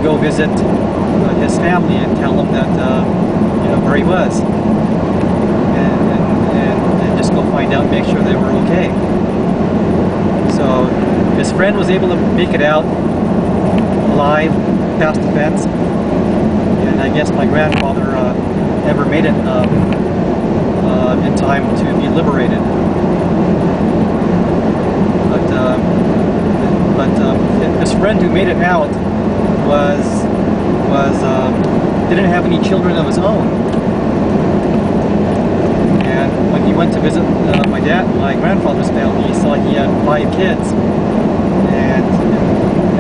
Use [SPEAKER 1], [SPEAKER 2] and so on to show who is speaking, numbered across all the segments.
[SPEAKER 1] go visit his family and tell them that you know, where he was, and just go find out and make sure they were okay. So his friend was able to make it out alive past the fence, and I guess my grandfather never made it in time to be liberated. But his friend who made it out didn't have any children of his own, and when he went to visit my grandfather's family, he saw he had 5 kids, and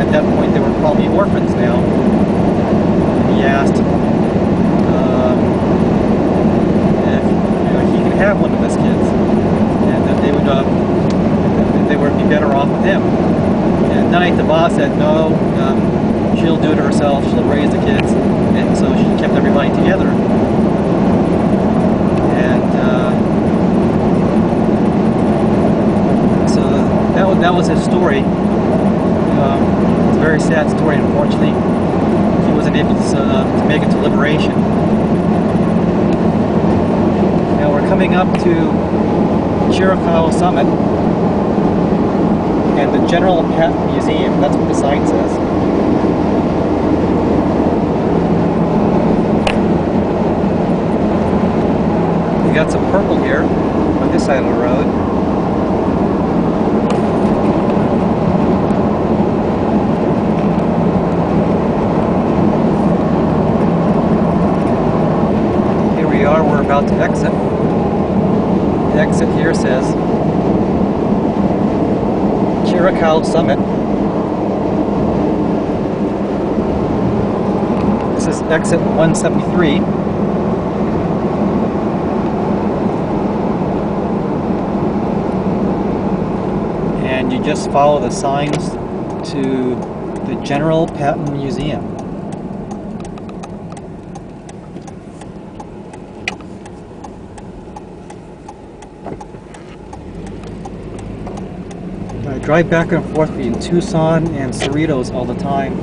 [SPEAKER 1] at that point they were probably orphans now. And he asked if, you know, he could have one of his kids, and that they would be better off with him. And at night the boss said, no, she'll do it herself, she'll raise the kids, and so she kept everybody together. And so that was his story. It's a very sad story, unfortunately. He wasn't able to make it to liberation. Now we're coming up to Chiriaco Summit and the General Patton Museum. That's what the sign says. We got some purple here on this side of the road. Here we are, we're about to exit. The exit here says Chiriaco Summit. This is exit 173. And you just follow the signs to the General Patton Museum. I drive back and forth between Tucson and Cerritos all the time,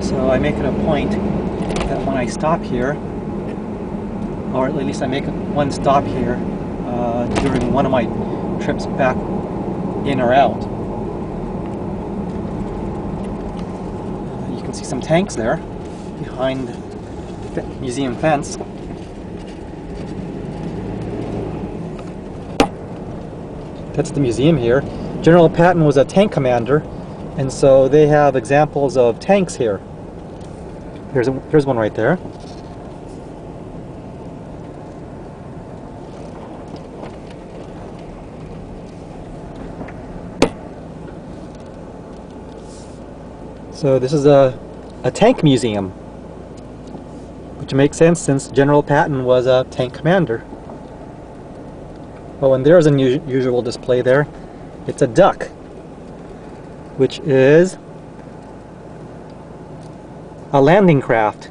[SPEAKER 1] so I make it a point that when I stop here, or at least I make one stop here during one of my trips back in or out. You can see some tanks there behind the museum fence. That's the museum here. General Patton was a tank commander, and so they have examples of tanks here. Here's one right there. So this is a tank museum, which makes sense since General Patton was a tank commander. Oh, and there's an unusual display there. It's a duck, which is a landing craft,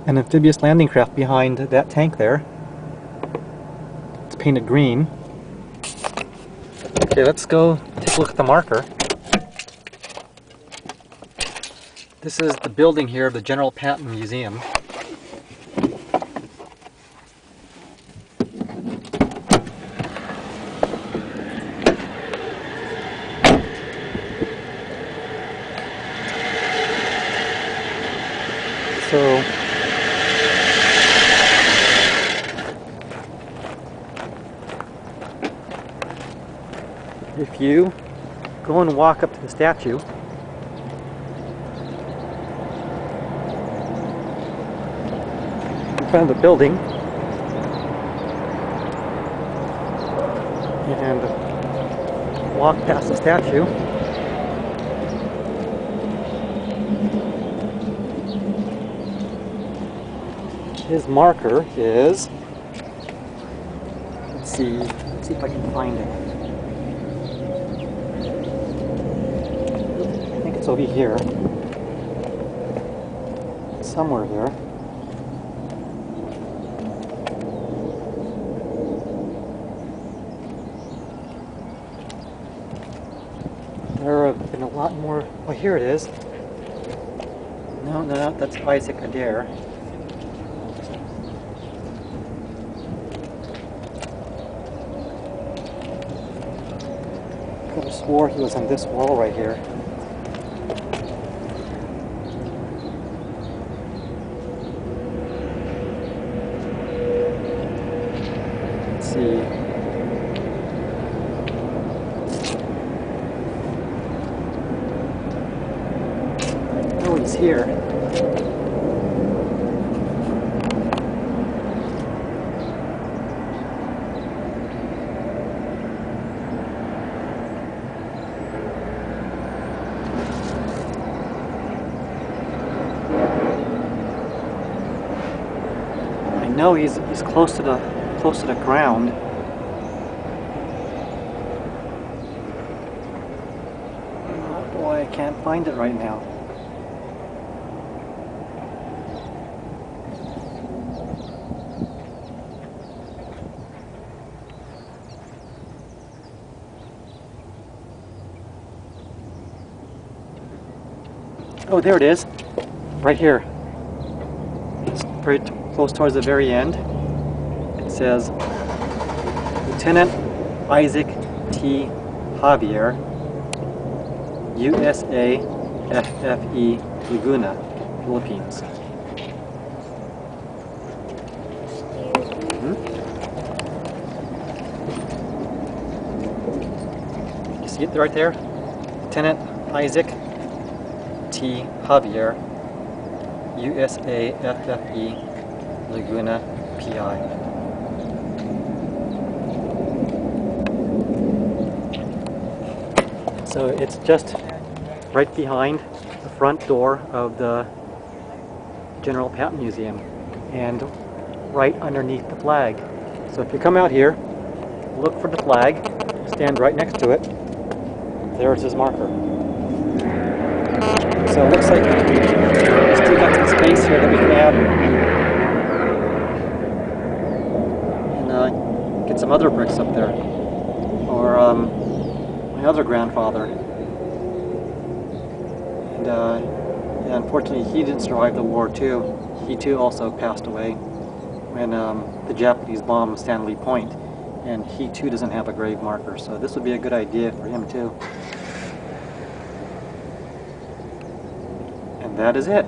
[SPEAKER 1] an amphibious landing craft behind that tank there. It's painted green. Okay, let's go take a look at the marker. This is the building here of the General Patton Museum. So if you go and walk up to the statue, in front of the building, and walk past the statue, his marker is, let's see if I can find it. I think it's over here, somewhere there. There have been a lot more. Oh, here it is. No, no, that's Isaac Adair. I could have swore he was on this wall right here. Let's see. Oh, he's here. I know he's close to the ground. Oh boy, I can't find it right now. Oh, there it is. Right here. It's very close towards the very end. It says Lieutenant Isaac T. Javier, USA FFE Laguna, Philippines. You see it right there? Lieutenant Isaac T. Javier, USA FFE Laguna, PI. So it's just right behind the front door of the General Patton Museum and right underneath the flag. So if you come out here, look for the flag, stand right next to it. There's his marker. So it looks like we still got some space here that we can add and get some other bricks up there. Or my other grandfather. And yeah, unfortunately he didn't survive the war too. He too also passed away when the Japanese bombed Stanley Point. And he too doesn't have a grave marker. So this would be a good idea for him too. And that is it.